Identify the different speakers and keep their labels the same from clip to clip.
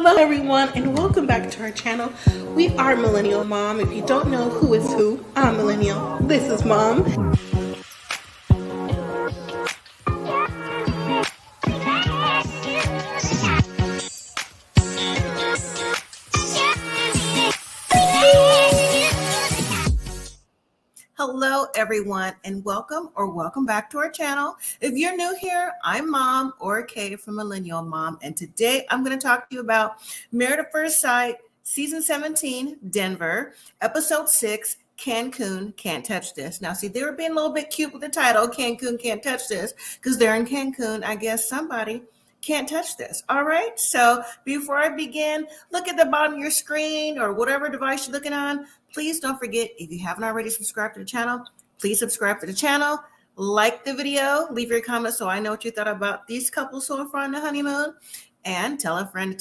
Speaker 1: Hello everyone and welcome back to our channel. We are Millennial Mom. If you don't know who is who, I'm Millennial. This is Mom. Hello everyone and welcome back to our channel. If you're new here, I'm Mom or Kay from Millennial Mom, and today I'm going to talk to you about Married at First Sight, Season 17, Denver, Episode 6, Cancun, Can't Touch This. Now, see, they were being a little bit cute with the title, Cancun, Can't Touch This, because they're in Cancun. I guess somebody can't touch this. All right. So before I begin, look at the bottom of your screen or whatever device you're looking on. Please don't forget, if you haven't already subscribed to the channel, please subscribe to the channel, like the video, leave your comments so I know what you thought about these couples so far on the honeymoon, and tell a friend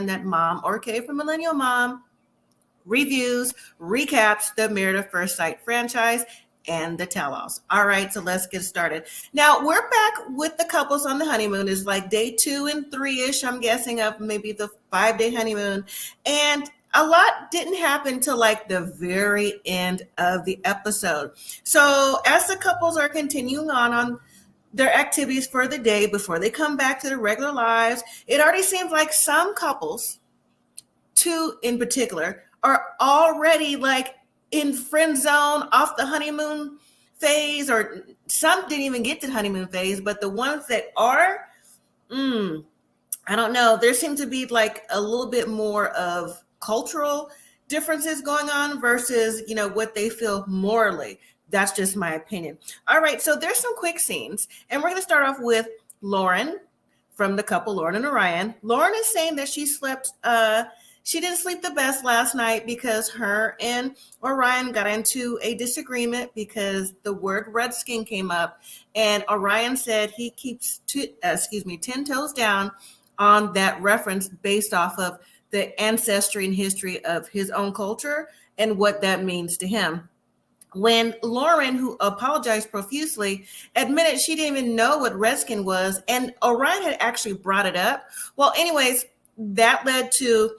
Speaker 1: that Mom or Kay from Millennial Mom reviews, recaps the Married at First Sight franchise and the tell-alls. All right, so let's get started. Now, we're back with the couples on the honeymoon. It's like day 2 and 3-ish, I'm guessing, of maybe the 5-day honeymoon. And a lot didn't happen till like the very end of the episode. So as the couples are continuing on their activities for the day before they come back to their regular lives, it already seems like some couples, 2 in particular, are already like in friend zone, off the honeymoon phase, or some didn't even get to the honeymoon phase, but the ones that are, I don't know. There seems to be like a little bit more of cultural differences going on versus, what they feel morally. That's just my opinion. All right, so there's some quick scenes, and we're going to start off with Lauren from the couple, Lauren and Orion. Lauren is saying that she didn't sleep the best last night because her and Orion got into a disagreement because the word redskin came up, and Orion said he keeps 10 toes down on that reference based off of the ancestry and history of his own culture and what that means to him. When Lauren, who apologized profusely, admitted she didn't even know what redskin was, and Orion had actually brought it up. Well, anyways, that led to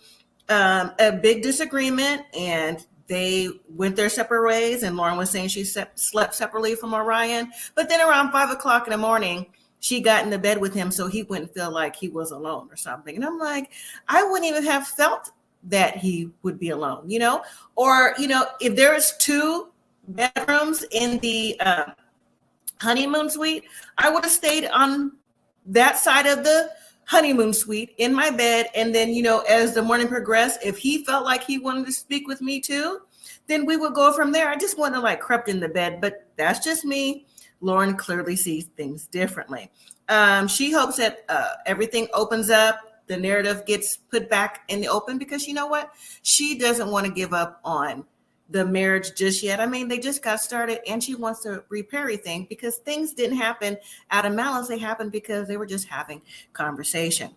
Speaker 1: a big disagreement, and they went their separate ways, and Lauren was saying she slept separately from Orion. But then around 5 o'clock in the morning, she got into bed with him so he wouldn't feel like he was alone or something. And I'm like, I wouldn't even have felt that he would be alone, or, if there was 2 bedrooms in the honeymoon suite, I would have stayed on that side of the honeymoon suite in my bed. And then, as the morning progressed, if he felt like he wanted to speak with me too, then we would go from there. I just wouldn't have like crept in the bed, but that's just me. Lauren clearly sees things differently. She hopes that everything opens up, the narrative gets put back in the open, because you know what? She doesn't want to give up on the marriage just yet. I mean, they just got started, and she wants to repair everything because things didn't happen out of malice. They happened because they were just having conversation.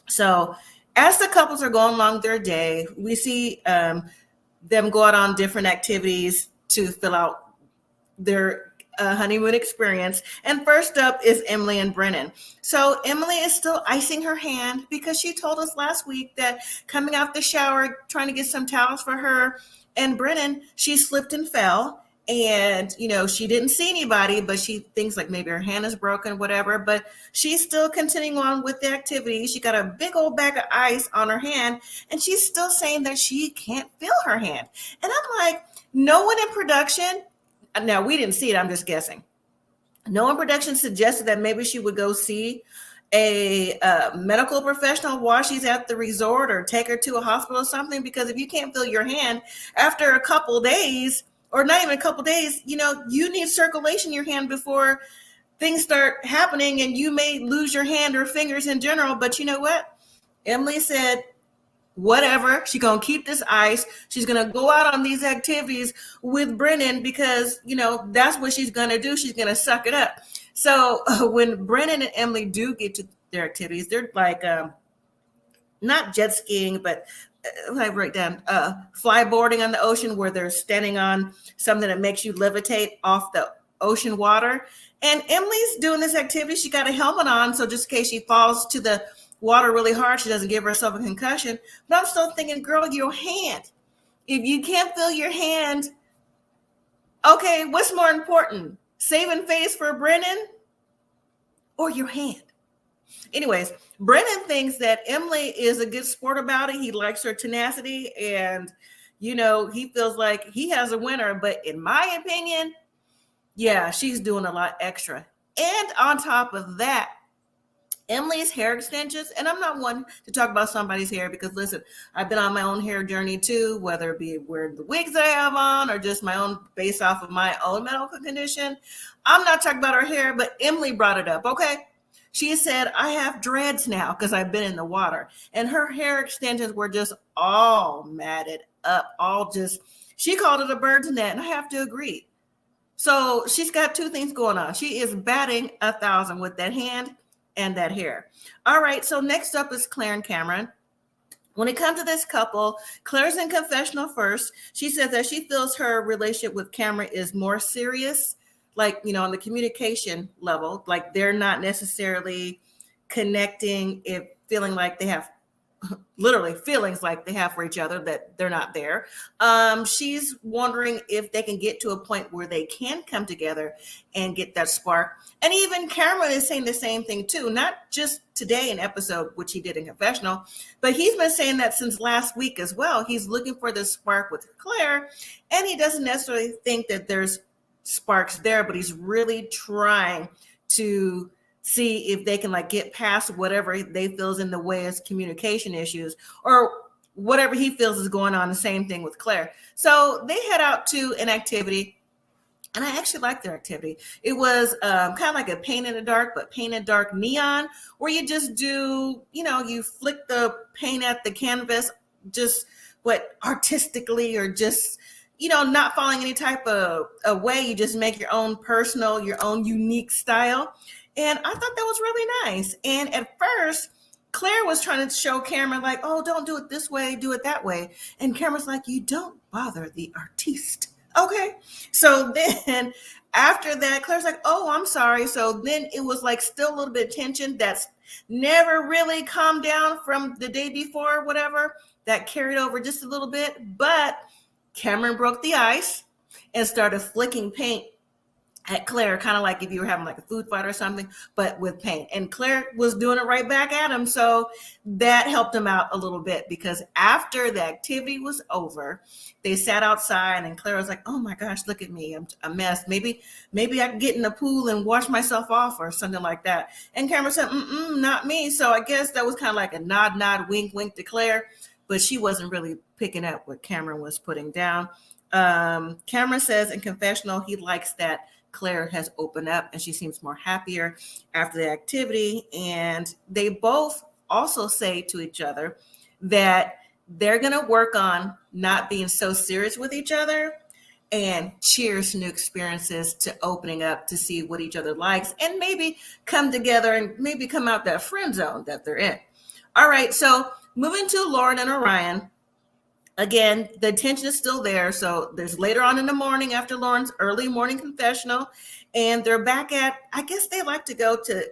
Speaker 1: So as the couples are going along their day, we see them go out on different activities to fill out their honeymoon experience. And first up is Emily and Brennan. So Emily is still icing her hand because she told us last week that coming out the shower, trying to get some towels for her and Brennan, she slipped and fell, and she didn't see anybody, but she thinks like maybe her hand is broken, whatever. But she's still continuing on with the activity. She got a big old bag of ice on her hand, and she's still saying that she can't feel her hand. And I'm like, no one in production, now we didn't see it, I'm just guessing, no one in production suggested that maybe she would go see a medical professional while she's at the resort, or take her to a hospital or something, because if you can't feel your hand after a couple days, or not even a couple days, you need circulation in your hand before things start happening, and you may lose your hand or fingers in general. But you know what? Emily said, whatever, she's going to keep this ice. She's going to go out on these activities with Brennan because, that's what she's going to do. She's going to suck it up. So when Brennan and Emily do get to their activities, they're like, not jet skiing, but I write down flyboarding on the ocean, where they're standing on something that makes you levitate off the ocean water. And Emily's doing this activity. She got a helmet on, so just in case she falls to the water really hard, she doesn't give herself a concussion. But I'm still thinking, girl, your hand. If you can't feel your hand, okay, what's more important? Saving face for Brennan or your hand? Anyways, Brennan thinks that Emily is a good sport about it. He likes her tenacity, and he feels like he has a winner. But in my opinion, yeah, she's doing a lot extra. And on top of that, Emily's hair extensions, and I'm not one to talk about somebody's hair because listen, I've been on my own hair journey too, whether it be wearing the wigs that I have on or just my own based off of my own medical condition. I'm not talking about her hair, but Emily brought it up, okay? She said, I have dreads now because I've been in the water. And her hair extensions were just all matted up, she called it a bird's net, and I have to agree. So she's got two things going on. She is batting 1,000 with that hand and that hair. All right, so next up is Clare and Cameron. When it comes to this couple, Claire's in confessional first. She says that she feels her relationship with Cameron is more serious, like, on the communication level, like they're not necessarily connecting, if feeling like they have literally feelings like they have for each other, that they're not there. She's wondering if they can get to a point where they can come together and get that spark. And even Cameron is saying the same thing too, not just today in episode, which he did in confessional, but he's been saying that since last week as well. He's looking for the spark with Clare, and he doesn't necessarily think that there's sparks there, but he's really trying to see if they can get past whatever they feels in the way as communication issues or whatever he feels is going on. The same thing with Clare. So they head out to an activity, and I actually like their activity. It was kind of like a paint in the dark, but paint in dark neon, where you just do, you flick the paint at the canvas, just artistically, or just not following any type of a way. You just make your own personal, your own unique style. And I thought that was really nice. And at first, Clare was trying to show Cameron oh, don't do it this way, do it that way. And Cameron's like, you don't bother the artiste. Okay. So then after that, Claire's like, oh, I'm sorry. So then it was still a little bit of tension that's never really calmed down from the day before or whatever. That carried over just a little bit. But Cameron broke the ice and started flicking paint at Clare, kind of like if you were having a food fight or something, but with paint. And Clare was doing it right back at him. So that helped him out a little bit, because after the activity was over, they sat outside and Clare was like, oh my gosh, look at me. I'm a mess. Maybe I can get in the pool and wash myself off or something like that. And Cameron said, not me. So I guess that was kind of like a nod, wink, wink to Clare, but she wasn't really picking up what Cameron was putting down. Cameron says in confessional, he likes that Clare has opened up and she seems more happier after the activity. And they both also say to each other that they're going to work on not being so serious with each other, and cheers to new experiences, to opening up to see what each other likes, and maybe come together and maybe come out that friend zone that they're in. All right. So moving to Lauren and Orion. Again, the tension is still there. So there's later on in the morning after Lauren's early morning confessional, and they're back at, I guess they like to go to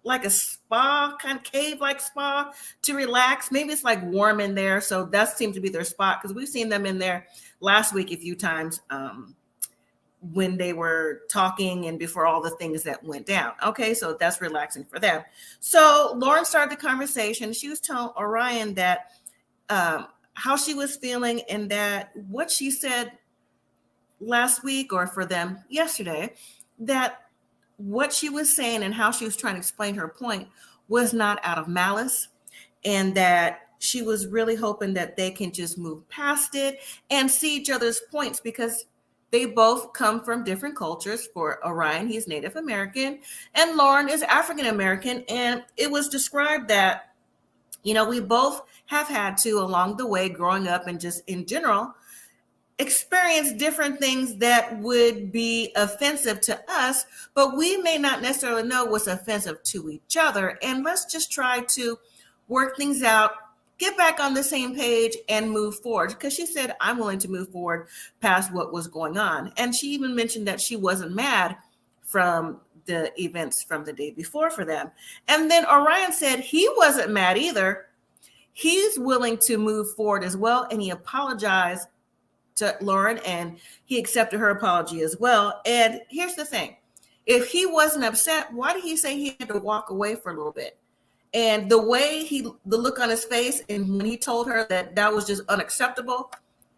Speaker 1: a spa, kind of cave-like spa, to relax. Maybe it's warm in there. So that seems to be their spot, because we've seen them in there last week a few times when they were talking and before all the things that went down. Okay, so that's relaxing for them. So Lauren started the conversation. She was telling Orion that how she was feeling, and that what she said last week, or for them yesterday, that what she was saying and how she was trying to explain her point was not out of malice, and that she was really hoping that they can just move past it and see each other's points, because they both come from different cultures. For Orion, he's Native American, and Lauren is African American. And it was described that we both have had to, along the way, growing up and just in general, experience different things that would be offensive to us, but we may not necessarily know what's offensive to each other. And let's just try to work things out, get back on the same page, and move forward. Because she said, I'm willing to move forward past what was going on. And she even mentioned that she wasn't mad from the events from the day before for them. And then Orion said he wasn't mad either. He's willing to move forward as well. And he apologized to Lauren and he accepted her apology as well. And here's the thing. If he wasn't upset, why did he say he had to walk away for a little bit? And the way the look on his face, and when he told her that was just unacceptable,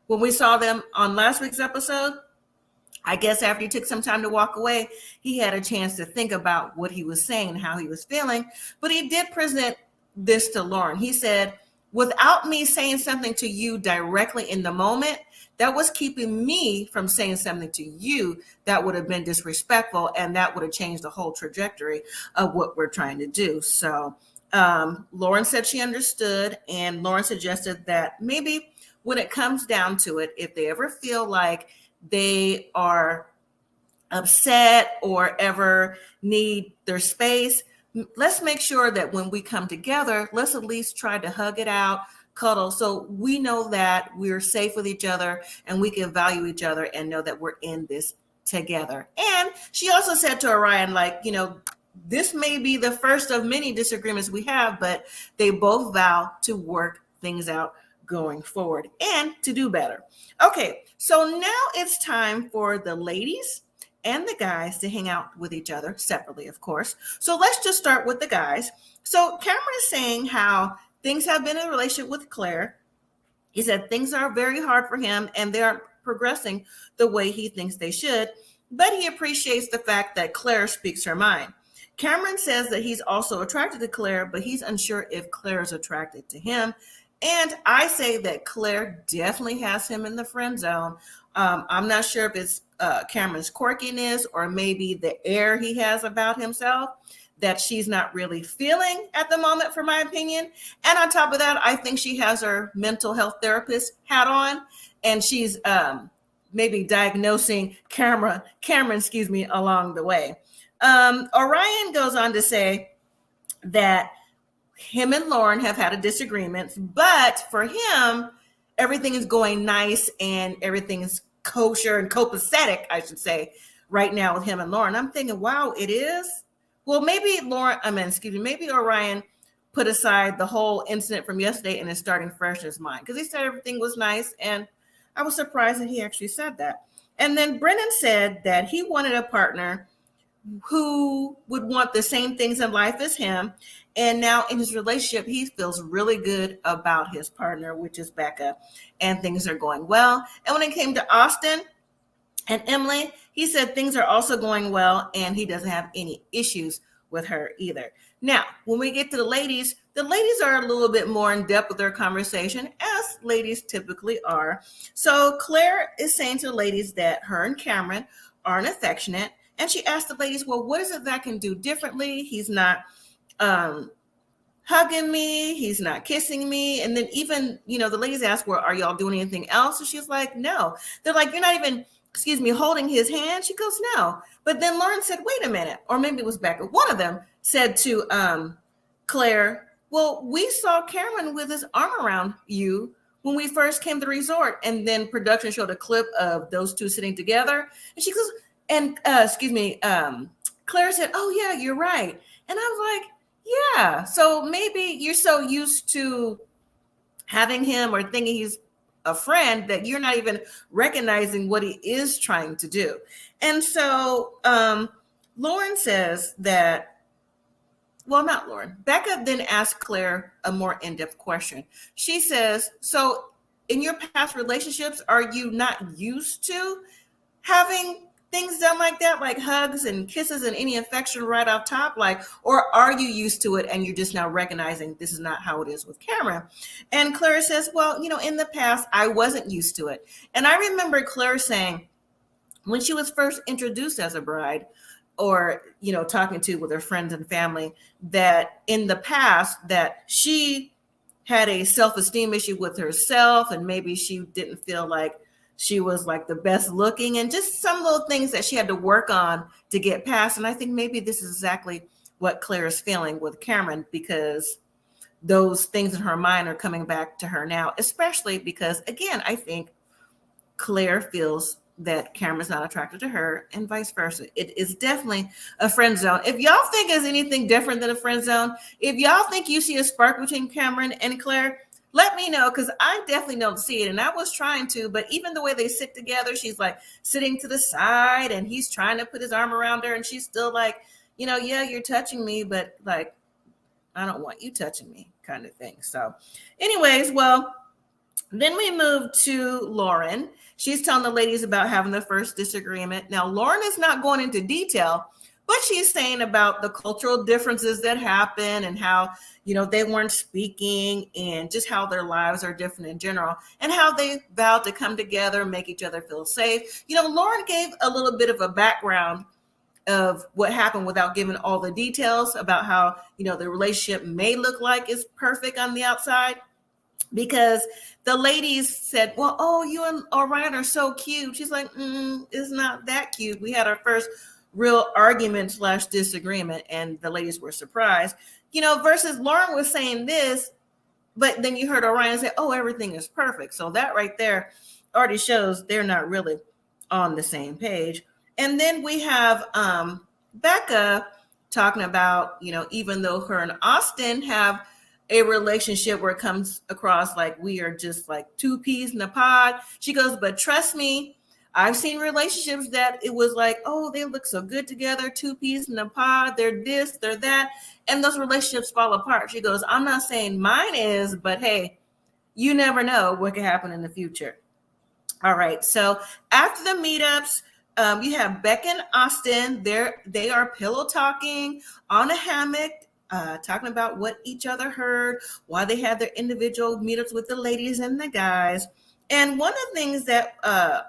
Speaker 1: when we saw them on last week's episode, I guess after he took some time to walk away, he had a chance to think about what he was saying and how he was feeling. But he did present this to Lauren. He said, without me saying something to you directly in the moment, that was keeping me from saying something to you that would have been disrespectful, and that would have changed the whole trajectory of what we're trying to do. So Lauren said she understood, and Lauren suggested that maybe when it comes down to it, if they ever feel like they are upset or ever need their space, let's make sure that when we come together, let's at least try to hug it out, cuddle, so we know that we're safe with each other and we can value each other and know that we're in this together. And she also said to Orion, like, this may be the first of many disagreements we have, but they both vow to work things out going forward and to do better. Okay, so now it's time for the ladies and the guys to hang out with each other separately, of course. So let's just start with the guys. So Cameron is saying how things have been in a relationship with Clare. He said things are very hard for him and they aren't progressing the way he thinks they should, but he appreciates the fact that Clare speaks her mind. Cameron says that he's also attracted to Clare, but he's unsure if Clare is attracted to him. And I say that Clare definitely has him in the friend zone. I'm not sure if it's Cameron's quirkiness or maybe the air he has about himself that she's not really feeling at the moment, for my opinion. And on top of that, I think she has her mental health therapist hat on, and she's maybe diagnosing Cameron, along the way. Orion goes on to say that him and Lauren have had a disagreement, but for him, everything is going nice and everything is kosher and copacetic, I should say, right now with him and Lauren. I'm thinking, wow, it is? Well, maybe maybe Orion put aside the whole incident from yesterday and is starting fresh in his mind, because he said everything was nice, and I was surprised that he actually said that. And then Brennan said that he wanted a partner who would want the same things in life as him. And now in his relationship, he feels really good about his partner, which is Becca, and things are going well. And when it came to Austin and Emily, he said things are also going well and he doesn't have any issues with her either. Now, when we get to the ladies are a little bit more in depth with their conversation, as ladies typically are. So Clare is saying to the ladies that her and Cameron aren't affectionate. And she asked the ladies, well, what is it that I can do differently? He's not hugging me. He's not kissing me. And then even, the ladies asked, well, are y'all doing anything else? And she's like, no. They're like, you're not even, holding his hand. She goes, no. But then Lauren said, wait a minute. Or maybe it was Becca. One of them said to Clare, well, we saw Cameron with his arm around you when we first came to the resort. And then production showed a clip of those two sitting together. And she goes, Clare said, oh, yeah, you're right. And I was like, yeah. So maybe you're so used to having him or thinking he's a friend that you're not even recognizing what he is trying to do. And so Lauren says that, well, not Lauren. Becca then asked Clare a more in-depth question. She says, so in your past relationships, are you not used to having things done like that, like hugs and kisses and any affection right off top, or are you used to it and you're just now recognizing this is not how it is with Cameron? And Clare says, well, in the past, I wasn't used to it. And I remember Clare saying when she was first introduced as a bride, or, talking to with her friends and family, that in the past that she had a self-esteem issue with herself, and maybe she didn't feel like she was like the best looking, and just some little things that she had to work on to get past. And I think maybe this is exactly what Clare is feeling with Cameron, because those things in her mind are coming back to her now, especially because, again, I think Clare feels that Cameron's not attracted to her and vice versa. It is definitely a friend zone. If y'all think it's anything different than a friend zone, if y'all think you see a spark between Cameron and Clare, let me know, because I definitely don't see it. And I was trying to, but even the way they sit together, she's like sitting to the side and he's trying to put his arm around her and she's still like, yeah, you're touching me, but like, I don't want you touching me kind of thing. So anyways, well, then we move to Lauren. She's telling the ladies about having the first disagreement. Now, Lauren is not going into detail, but she's saying about the cultural differences that happen and how, they weren't speaking and just how their lives are different in general and how they vowed to come together and make each other feel safe. Lauren gave a little bit of a background of what happened without giving all the details about how, the relationship may look like it's perfect on the outside. Because the ladies said, well, oh, you and Orion are so cute. She's like, it's not that cute. We had our first real argument / disagreement, and the ladies were surprised. Versus Lauren was saying this, but then you heard Orion say, oh, everything is perfect. So that right there already shows they're not really on the same page. And then we have Becca talking about, even though her and Austin have a relationship where it comes across like we are just like two peas in a pod. She goes, but trust me, I've seen relationships that it was like, oh, they look so good together, two peas in a pod, they're this, they're that, and those relationships fall apart. She goes, I'm not saying mine is, but hey, you never know what could happen in the future. All right, so after the meetups, you have Becca and Austin. They are pillow talking on a hammock, talking about what each other heard, why they had their individual meetups with the ladies and the guys. And one of the things that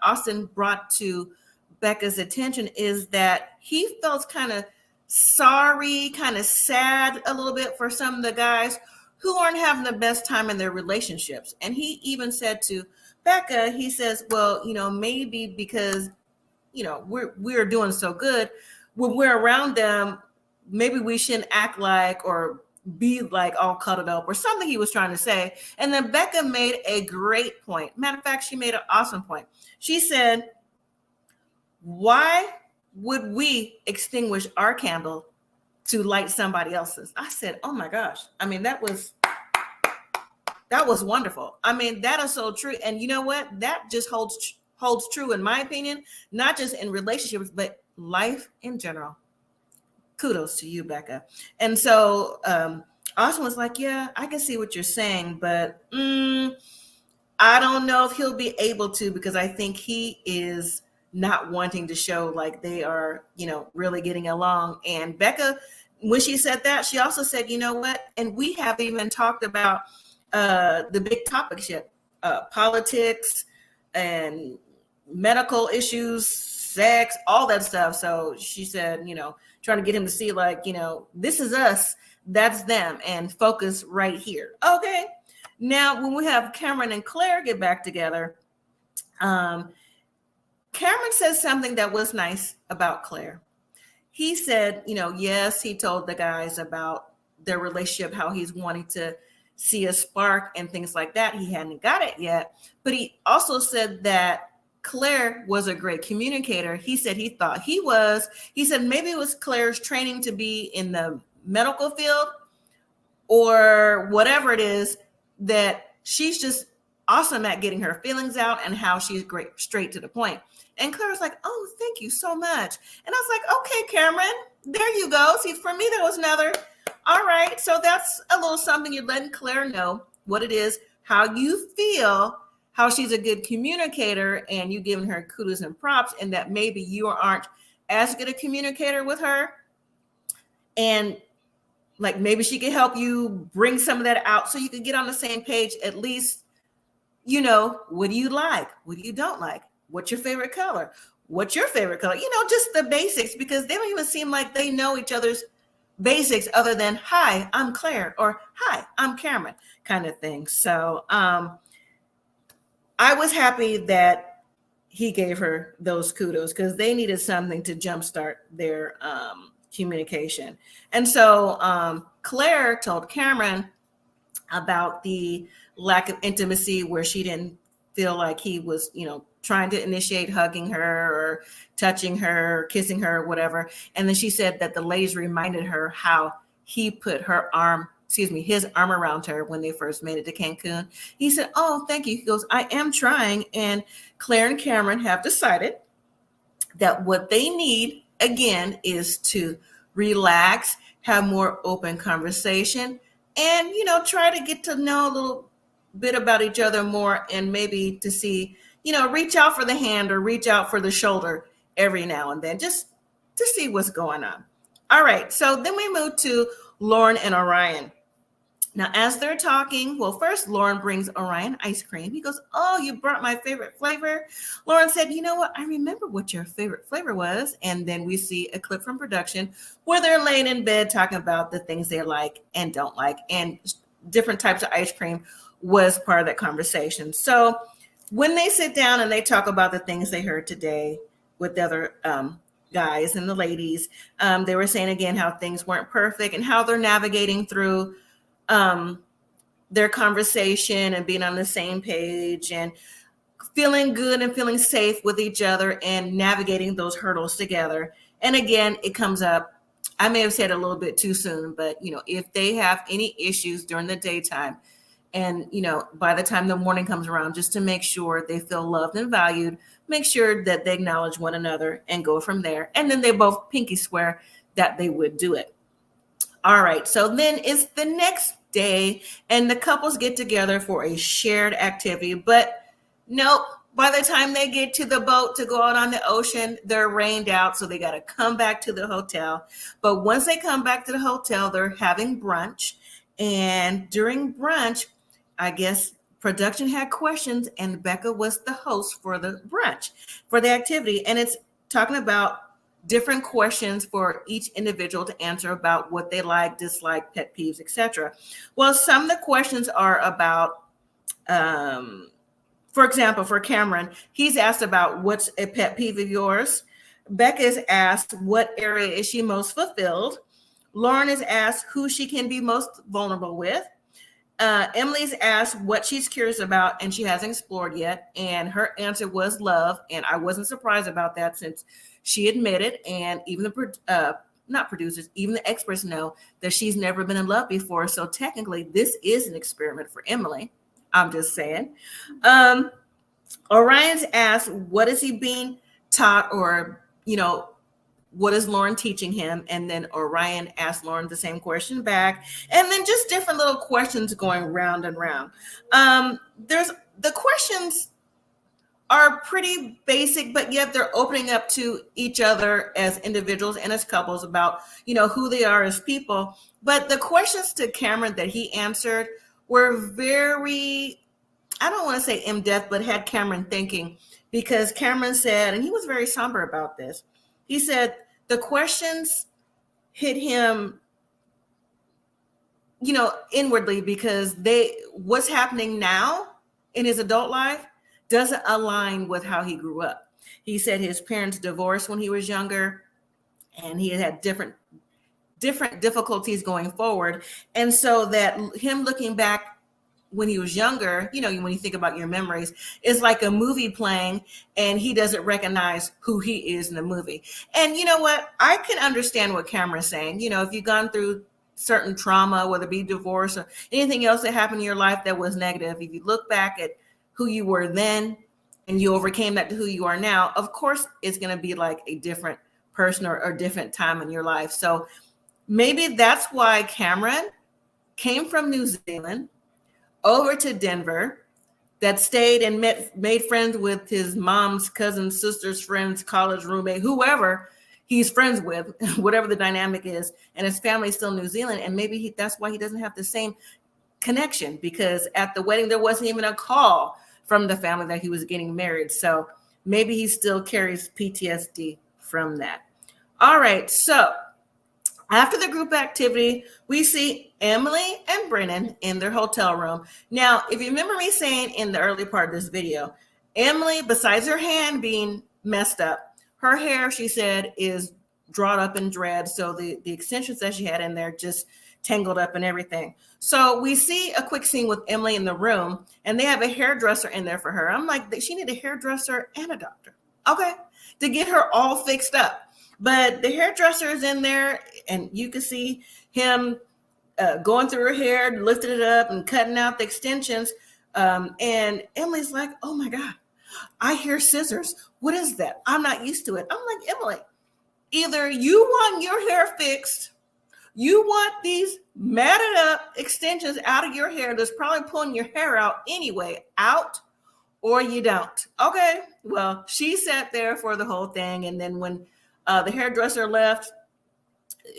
Speaker 1: Austin brought to Becca's attention is that he felt kind of sorry, kind of sad a little bit for some of the guys who aren't having the best time in their relationships. And he even said to Becca, he says, well, maybe because, we're doing so good when we're around them, maybe we shouldn't act like or be like all cuddled up or something he was trying to say. And then Becca made a great point. Matter of fact, she made an awesome point. She said, why would we extinguish our candle to light somebody else's? I said, oh my gosh. I mean, that was wonderful. I mean, that is so true. And you know what? That just holds true in my opinion, not just in relationships, but life in general. Kudos to you, Becca. And so Austin was like, yeah, I can see what you're saying, but I don't know if he'll be able to, because I think he is not wanting to show like they are, really getting along. And Becca, when she said that, she also said, you know what? And we have even talked about the big topic shit, politics and medical issues, sex, all that stuff. So she said, trying to get him to see like, this is us, that's them, and focus right here. Okay. Now, when we have Cameron and Clare get back together, Cameron says something that was nice about Clare. He said, yes, he told the guys about their relationship, how he's wanting to see a spark and things like that. He hadn't got it yet. But he also said that Clare was a great communicator. He said he thought he was. He said maybe it was Claire's training to be in the medical field or whatever it is, that she's just awesome at getting her feelings out and how she's great, straight to the point. And Claire was like, oh, thank you so much. And I was like, okay, Cameron, there you go. See, for me, that was another. All right. So that's a little something you're letting Claire know what it is, how you feel, how she's a good communicator, and you giving her kudos and props, and that maybe you aren't as good a communicator with her. And like maybe she could help you bring some of that out so you could get on the same page. At least, what do you like? What do you don't like? What's your favorite color? What's your favorite color? Just the basics, because they don't even seem like they know each other's basics other than, hi, I'm Clare, or hi, I'm Cameron, kind of thing. So I was happy that he gave her those kudos, because they needed something to jumpstart their communication. And so Clare told Cameron about the lack of intimacy, where she didn't feel like he was, trying to initiate hugging her or touching her, or kissing her, or whatever. And then she said that the ladies reminded her how he put his arm around her when they first made it to Cancun. He said, "Oh, thank you." He goes, "I am trying." And Clare and Cameron have decided that what they need again is to relax, have more open conversation, and try to get to know a little bit about each other more, and maybe to see, reach out for the hand or reach out for the shoulder every now and then, just to see what's going on. All right, so then we move to Lauren and Orion. Now, as they're talking, well, first Lauren brings Orion ice cream. He goes, "Oh, you brought my favorite flavor." Lauren said, "You know what? I remember what your favorite flavor was." And then we see a clip from production where they're laying in bed talking about the things they like and don't like. And different types of ice cream was part of that conversation. So when they sit down and they talk about the things they heard today with the other guys and the ladies, they were saying again how things weren't perfect and how they're navigating through their conversation and being on the same page and feeling good and feeling safe with each other and navigating those hurdles together. And again, it comes up, I may have said a little bit too soon, but if they have any issues during the daytime and, by the time the morning comes around, just to make sure they feel loved and valued, make sure that they acknowledge one another and go from there. And then they both pinky swear that they would do it. All right, so then it's the next day and the couples get together for a shared activity, but nope, by the time they get to the boat to go out on the ocean, they're rained out, so they got to come back to the hotel. But once they come back to the hotel, they're having brunch, and during brunch, I guess production had questions, and Becca was the host for the brunch, for the activity, and it's talking about different questions for each individual to answer about what they like, dislike, pet peeves, etc. Well, some of the questions are about, for example, for Cameron, he's asked about what's a pet peeve of yours. Becca is asked what area is she most fulfilled. Lauren is asked who she can be most vulnerable with. Emily's asked what she's curious about and she hasn't explored yet. And her answer was love. And I wasn't surprised about that since she admitted, and even the not producers, even the experts know that she's never been in love before. So technically this is an experiment for Emily. I'm just saying. Orion's asked, what is he being taught, or, what is Lauren teaching him? And then Orion asked Lauren the same question back. And then just different little questions going round and round. There's the questions are pretty basic, but yet they're opening up to each other as individuals and as couples about, who they are as people. But the questions to Cameron that he answered were very, I don't want to say in-depth, but had Cameron thinking, because Cameron said, and he was very somber about this, he said the questions hit him, inwardly, because what's happening now in his adult life doesn't align with how he grew up. He said his parents divorced when he was younger, and he had different difficulties going forward. And so that him looking back when he was younger, when you think about your memories, it's like a movie playing and he doesn't recognize who he is in the movie. And you know what? I can understand what Cameron's saying. If you've gone through certain trauma, whether it be divorce or anything else that happened in your life that was negative, if you look back at who you were then and you overcame that to who you are now, of course, it's going to be like a different person or different time in your life. So maybe that's why Cameron came from New Zealand over to Denver, that stayed and made friends with his mom's cousin's sister's friends, college roommate, whoever he's friends with, whatever the dynamic is, and his family's still in New Zealand. And maybe that's why he doesn't have the same connection, because at the wedding, there wasn't even a call from the family that he was getting married. So maybe he still carries PTSD from that. All right, so after the group activity, we see Emily and Brennan in their hotel room. Now, if you remember me saying in the early part of this video, Emily, besides her hand being messed up, her hair, she said, is drawn up in dread. So the extensions that she had in there just tangled up and everything. So we see a quick scene with Emily in the room, and they have a hairdresser in there for her. I'm like, she need a hairdresser and a doctor, okay, to get her all fixed up. But the hairdresser is in there, and you can see him going through her hair, lifting it up and cutting out the extensions. And Emily's like, oh my God, I hear scissors. What is that? I'm not used to it. I'm like, Emily, either you want your hair fixed, you want these matted up extensions out of your hair that's probably pulling your hair out anyway, out, or you don't. Okay, well, she sat there for the whole thing. And then when the hairdresser left,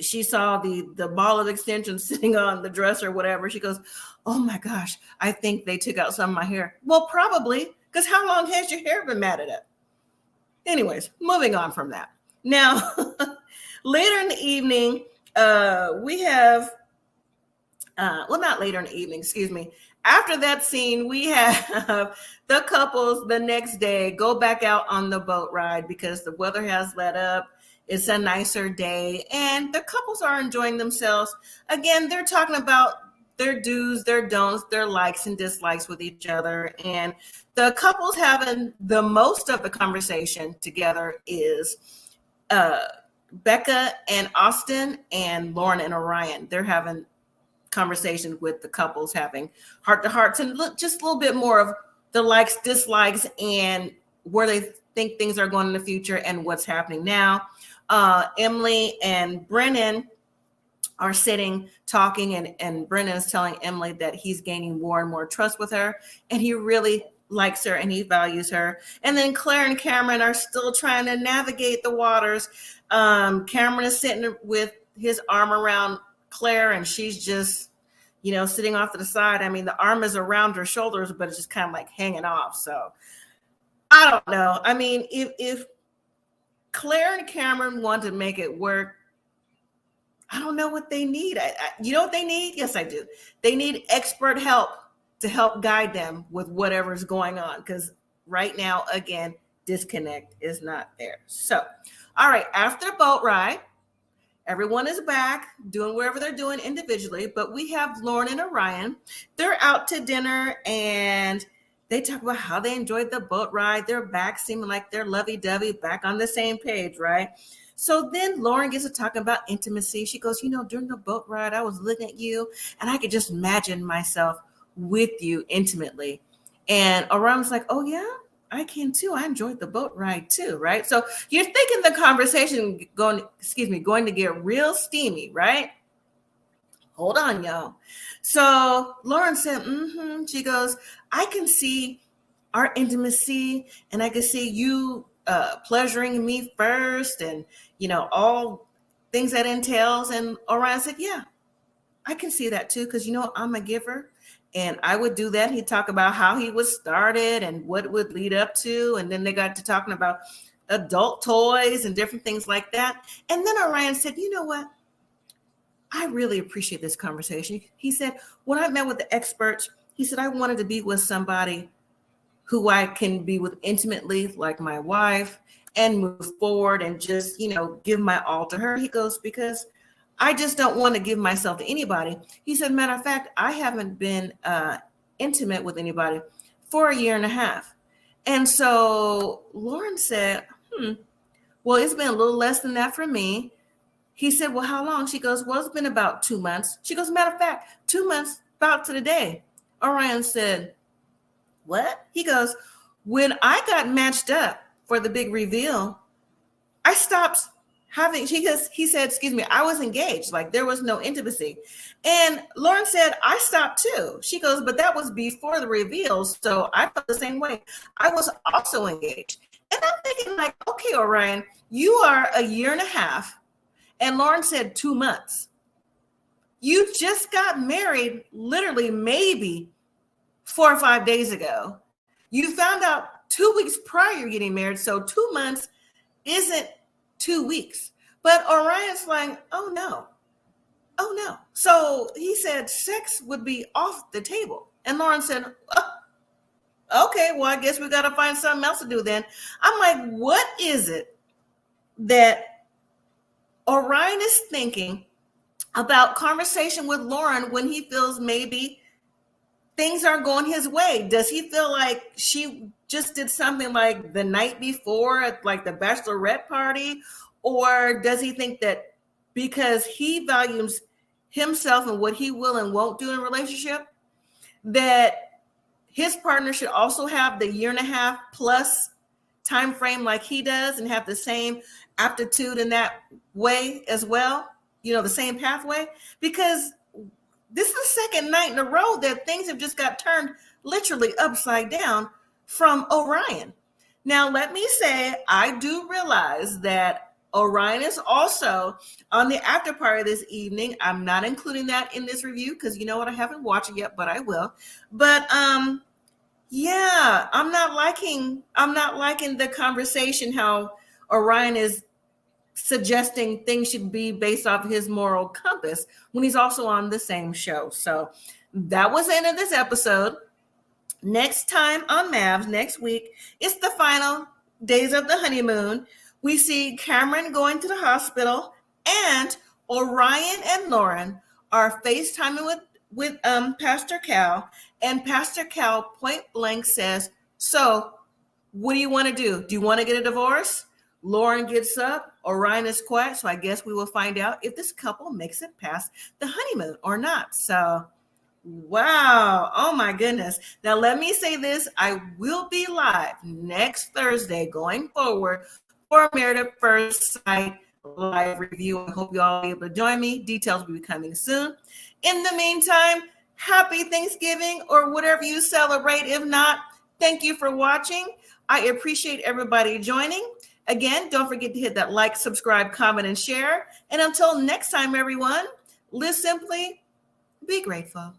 Speaker 1: she saw the ball of extensions sitting on the dresser, whatever. She goes, oh my gosh, I think they took out some of my hair. Well, probably, because how long has your hair been matted up? Anyways, moving on from that. Now, later in the evening, we have, well, not later in the evening, excuse me. After that scene, we have the couples the next day go back out on the boat ride because the weather has let up. It's a nicer day, and the couples are enjoying themselves. Again, they're talking about their do's, their don'ts, their likes and dislikes with each other. And the couples having the most of the conversation together is Becca and Austin and Lauren and Orion. They're having conversations with the couples, having heart-to-hearts, and just a little bit more of the likes, dislikes, and where they think things are going in the future and what's happening now. Emily and Brennan are sitting talking, and Brennan is telling Emily that he's gaining more and more trust with her, and he really likes her and he values her. And then Clare and Cameron are still trying to navigate the waters. Cameron is sitting with his arm around Clare, and she's just, sitting off to the side. I mean, the arm is around her shoulders, but it's just kind of like hanging off. So I don't know. I mean, if Clare and Cameron want to make it work, I don't know what they need. You know what they need? Yes, I do. They need expert help to help guide them with whatever's going on. Because right now, again, disconnect is not there. So, all right, after the boat ride, everyone is back doing whatever they're doing individually. But we have Lauren and Orion. They're out to dinner, and they talk about how they enjoyed the boat ride. They're back seeming like they're lovey-dovey, back on the same page, right? So then Lauren gets to talking about intimacy. She goes, during the boat ride, I was looking at you, and I could just imagine myself with you intimately. And Orion's like, oh, yeah, I can too. I enjoyed the boat ride too, right? So you're thinking the conversation going to get real steamy, right? Hold on, y'all. So Lauren said, She goes, I can see our intimacy, and I can see you pleasuring me first, and all things that entails. And Orion said, yeah, I can see that too, because I'm a giver, and I would do that. He'd talk about how he was started and what it would lead up to, and then they got to talking about adult toys and different things like that. And then Orion said, you know what? I really appreciate this conversation. He said, when I met with the experts, he said, I wanted to be with somebody who I can be with intimately, like my wife, and move forward and just, give my all to her. He goes, because I just don't want to give myself to anybody. He said, matter of fact, I haven't been intimate with anybody for a year and a half. And so Lauren said, well, it's been a little less than that for me. He said, well, how long? She goes, well, it's been about 2 months. She goes, matter of fact, 2 months, about to the day. Orion said, what? He goes, when I got matched up for the big reveal, I stopped having, he said, excuse me, I was engaged. Like there was no intimacy. And Lauren said, I stopped too. She goes, but that was before the reveal. So I felt the same way. I was also engaged. And I'm thinking like, okay, Orion, you are a year and a half. And Lauren said 2 months. You just got married literally maybe 4 or 5 days ago. You found out 2 weeks prior you're getting married. So 2 months isn't 2 weeks. But Orion's like, oh no. So he said sex would be off the table. And Lauren said, oh, okay, well, I guess we got to find something else to do then. I'm like, what is it that Orion is thinking about conversation with Lauren when he feels maybe things aren't going his way. Does he feel like she just did something like the night before at like the bachelorette party? Or does he think that because he values himself and what he will and won't do in a relationship, that his partner should also have the 1.5 year plus time frame like he does and have the same aptitude in that way as well? You know, the same pathway? Because this is the second night in a row that things have just got turned literally upside down from Orion. Now, let me say, I do realize that Orion is also on the after party this evening. I'm not including that in this review because you know what, I haven't watched it yet, but I will. But yeah, I'm not liking the conversation how Orion is suggesting things should be based off his moral compass when he's also on the same show. So that was the end of this episode. Next time on MAFS, next week, it's the final days of the honeymoon. We see Cameron going to the hospital, and Orion and Lauren are FaceTiming with Pastor Cal, and Pastor Cal point blank says, "So, what do you want to do? Do you want to get a divorce?" Lauren gets up, Orion is quiet, so I guess we will find out if this couple makes it past the honeymoon or not. So, wow. Oh my goodness. Now, let me say this. I will be live next Thursday going forward for Married at First Sight live review. I hope you all will be able to join me. Details will be coming soon. In the meantime, happy Thanksgiving or whatever you celebrate. If not, thank you for watching. I appreciate everybody joining. Again, don't forget to hit that like, subscribe, comment, and share. And until next time, everyone, live simply, be grateful.